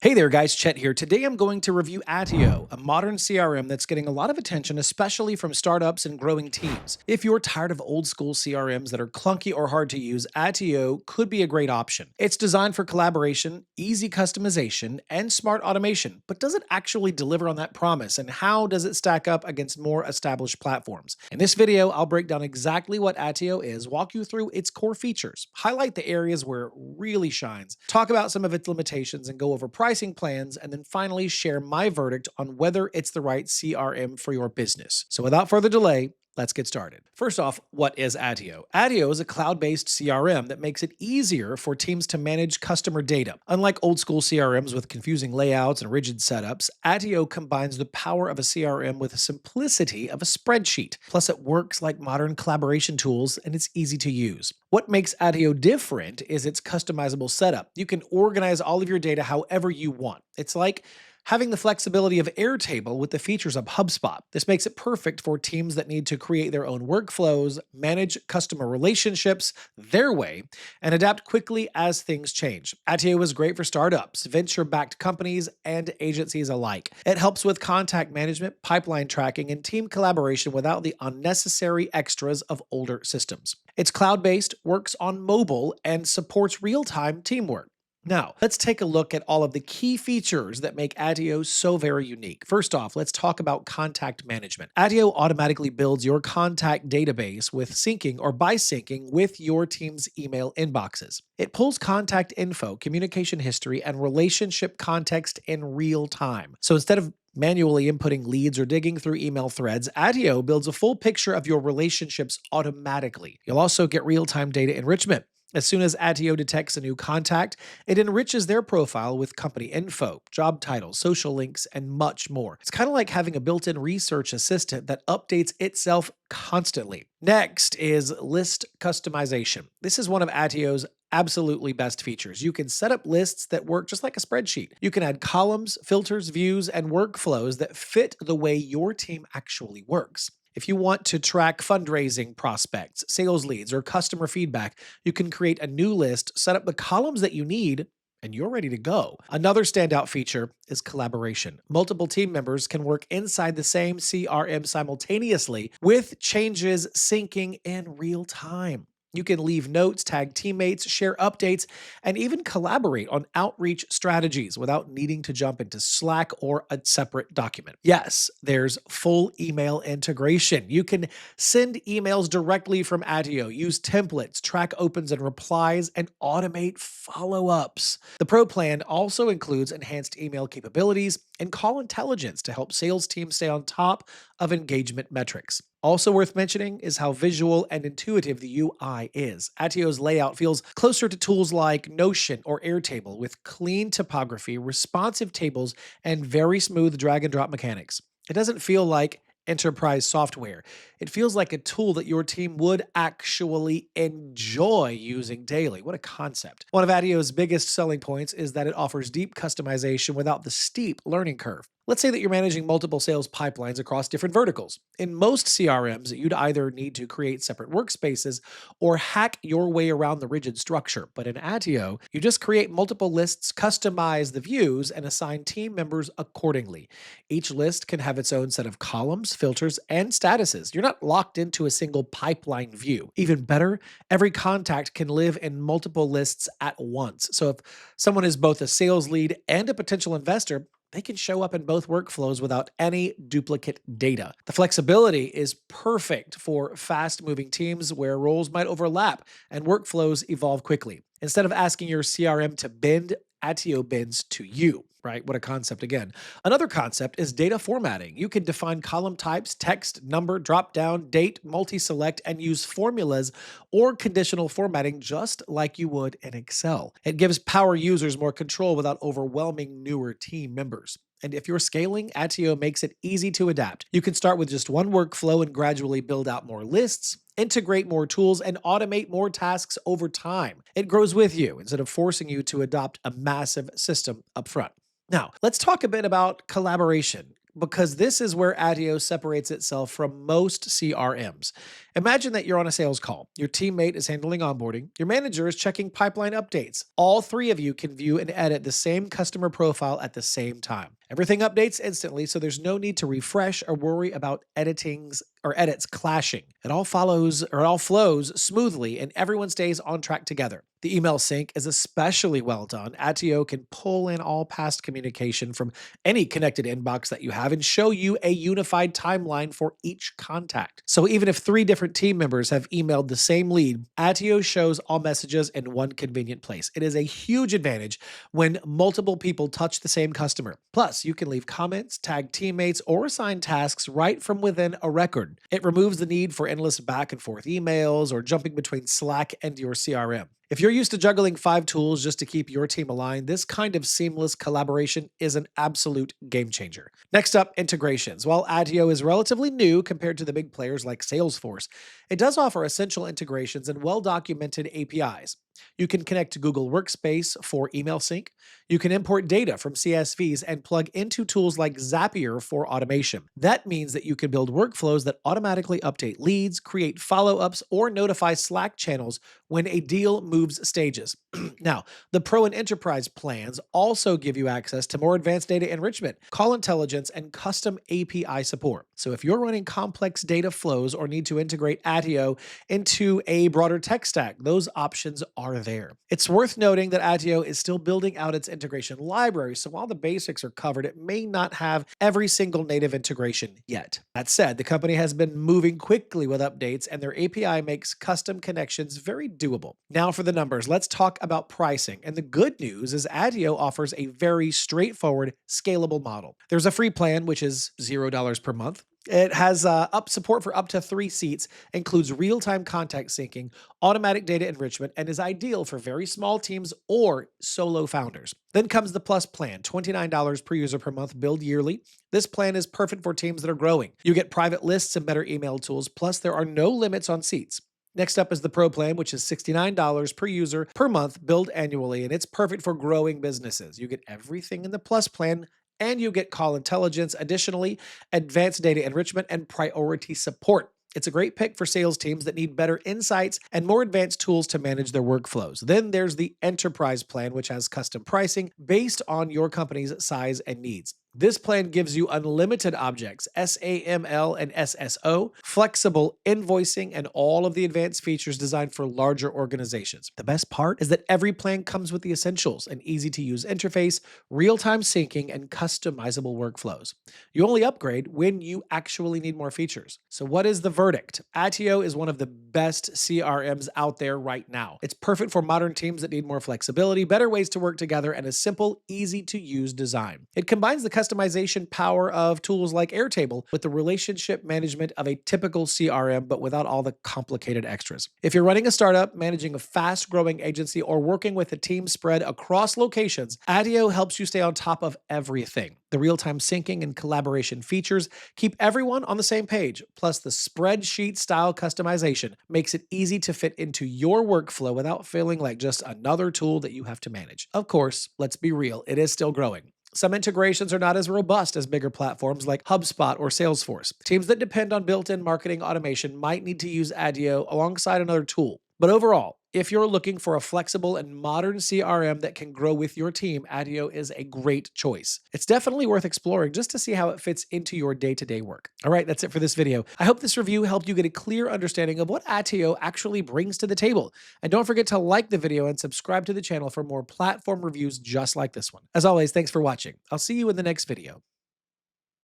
Hey there guys, Chet here. Today I'm going to review Attio, a modern CRM that's getting a lot of attention, especially from startups and growing teams. If you're tired of old school CRMs that are clunky or hard to use, Attio could be a great option. It's designed for collaboration, easy customization, and smart automation, but does it actually deliver on that promise, and how does it stack up against more established platforms? In this video, I'll break down exactly what Attio is, walk you through its core features, highlight the areas where it really shines, talk about some of its limitations, and go over pricing plans, and then finally share my verdict on whether it's the right CRM for your business. So without further delay, let's get started. First off, what is Attio? Attio is a cloud-based CRM that makes it easier for teams to manage customer data. Unlike old school CRMs with confusing layouts and rigid setups, Attio combines the power of a CRM with the simplicity of a spreadsheet. Plus, it works like modern collaboration tools and it's easy to use. What makes Attio different is its customizable setup. You can organize all of your data however you want. It's like having the flexibility of Airtable with the features of HubSpot. This makes it perfect for teams that need to create their own workflows, manage customer relationships their way, and adapt quickly as things change. Attio is great for startups, venture-backed companies, and agencies alike. It helps with contact management, pipeline tracking, and team collaboration without the unnecessary extras of older systems. It's cloud-based, works on mobile, and supports real-time teamwork. Now, let's take a look at all of the key features that make Attio so very unique. First off, let's talk about contact management. Attio automatically builds your contact database with syncing or by syncing with your team's email inboxes. It pulls contact info, communication history, and relationship context in real time. So instead of manually inputting leads or digging through email threads, Attio builds a full picture of your relationships automatically. You'll also get real-time data enrichment. As soon as Attio detects a new contact, it enriches their profile with company info, job titles, social links, and much more. It's kind of like having a built-in research assistant that updates itself constantly. Next is list customization. This is one of Attio's absolutely best features. You can set up lists that work just like a spreadsheet. You can add columns, filters, views, and workflows that fit the way your team actually works. If you want to track fundraising prospects, sales leads, or customer feedback, you can create a new list, set up the columns that you need, and you're ready to go. Another standout feature is collaboration. Multiple team members can work inside the same CRM simultaneously with changes syncing in real time. You can leave notes, tag teammates, share updates, and even collaborate on outreach strategies without needing to jump into Slack or a separate document. Yes, there's full email integration. You can send emails directly from Attio, use templates, track opens and replies, and automate follow-ups. The Pro plan also includes enhanced email capabilities and call intelligence to help sales teams stay on top of engagement metrics. Also worth mentioning is how visual and intuitive the UI is. Attio's layout feels closer to tools like Notion or Airtable with clean typography, responsive tables, and very smooth drag and drop mechanics. It doesn't feel like enterprise software. It feels like a tool that your team would actually enjoy using daily. What a concept. One of Attio's biggest selling points is that it offers deep customization without the steep learning curve. Let's say that you're managing multiple sales pipelines across different verticals. In most CRMs, you'd either need to create separate workspaces or hack your way around the rigid structure. But in Attio, you just create multiple lists, customize the views, and assign team members accordingly. Each list can have its own set of columns, filters, and statuses. You're not locked into a single pipeline view. Even better, every contact can live in multiple lists at once. So if someone is both a sales lead and a potential investor, they can show up in both workflows without any duplicate data. The flexibility is perfect for fast-moving teams where roles might overlap and workflows evolve quickly. Instead of asking your CRM to bend, Attio bends to you, right? What a concept again. Another concept is data formatting. You can define column types, text, number, drop down, date, multi-select, and use formulas or conditional formatting just like you would in Excel. It gives power users more control without overwhelming newer team members. And if you're scaling, Attio makes it easy to adapt. You can start with just one workflow and gradually build out more lists, integrate more tools, and automate more tasks over time. It grows with you instead of forcing you to adopt a massive system upfront. Now, let's talk a bit about collaboration. because this is where Attio separates itself from most CRMs. Imagine that you're on a sales call. Your teammate is handling onboarding. Your manager is checking pipeline updates. All three of you can view and edit the same customer profile at the same time. Everything updates instantly, so there's no need to refresh or worry about edits clashing. It all flows smoothly and everyone stays on track together. The email sync is especially well done. Attio can pull in all past communication from any connected inbox that you have and show you a unified timeline for each contact. So even if 3 different team members have emailed the same lead, Attio shows all messages in one convenient place. It is a huge advantage when multiple people touch the same customer. Plus, you can leave comments, tag teammates, or assign tasks right from within a record. It removes the need for endless back and forth emails or jumping between Slack and your CRM. If you're used to juggling 5 tools just to keep your team aligned, this kind of seamless collaboration is an absolute game changer. Next up, integrations. While Attio is relatively new compared to the big players like Salesforce, it does offer essential integrations and well-documented APIs. You can connect to Google Workspace for email sync. You can import data from CSVs and plug into tools like Zapier for automation. That means that you can build workflows that automatically update leads, create follow-ups, or notify Slack channels when a deal moves stages. Now, the Pro and Enterprise plans also give you access to more advanced data enrichment, call intelligence, and custom API support. So if you're running complex data flows or need to integrate Attio into a broader tech stack, those options are there. It's worth noting that Attio is still building out its integration library, so while the basics are covered, it may not have every single native integration yet. That said, the company has been moving quickly with updates, and their API makes custom connections very doable. Now for the numbers, let's talk about pricing. And the good news is Attio offers a very straightforward, scalable model. There's a free plan, which is $0 per month. It has support for up to 3 seats, includes real-time contact syncing, automatic data enrichment, and is ideal for very small teams or solo founders. Then comes the Plus plan, $29 per user per month, billed yearly. This plan is perfect for teams that are growing. You get private lists and better email tools, plus there are no limits on seats. Next up is the Pro plan, which is $69 per user per month, billed annually, and it's perfect for growing businesses. You get everything in the Plus plan, and you get call intelligence, additionally, advanced data enrichment, and priority support. It's a great pick for sales teams that need better insights and more advanced tools to manage their workflows. Then there's the Enterprise plan, which has custom pricing based on your company's size and needs. This plan gives you unlimited objects, SAML and SSO, flexible invoicing, and all of the advanced features designed for larger organizations. The best part is that every plan comes with the essentials: an easy-to-use interface, real-time syncing, and customizable workflows. You only upgrade when you actually need more features. So what is the verdict? Attio is one of the best CRMs out there right now. It's perfect for modern teams that need more flexibility, better ways to work together, and a simple, easy-to-use design. It combines the customization power of tools like Airtable with the relationship management of a typical CRM, but without all the complicated extras. If you're running a startup, managing a fast-growing agency, or working with a team spread across locations, Attio helps you stay on top of everything. The real-time syncing and collaboration features keep everyone on the same page, plus the spreadsheet-style customization makes it easy to fit into your workflow without feeling like just another tool that you have to manage. Of course, let's be real, it is still growing. Some integrations are not as robust as bigger platforms like HubSpot or Salesforce. Teams that depend on built-in marketing automation might need to use Attio alongside another tool. But overall, if you're looking for a flexible and modern CRM that can grow with your team, Attio is a great choice. It's definitely worth exploring just to see how it fits into your day-to-day work. All right, that's it for this video. I hope this review helped you get a clear understanding of what Attio actually brings to the table. And don't forget to like the video and subscribe to the channel for more platform reviews just like this one. As always, thanks for watching. I'll see you in the next video.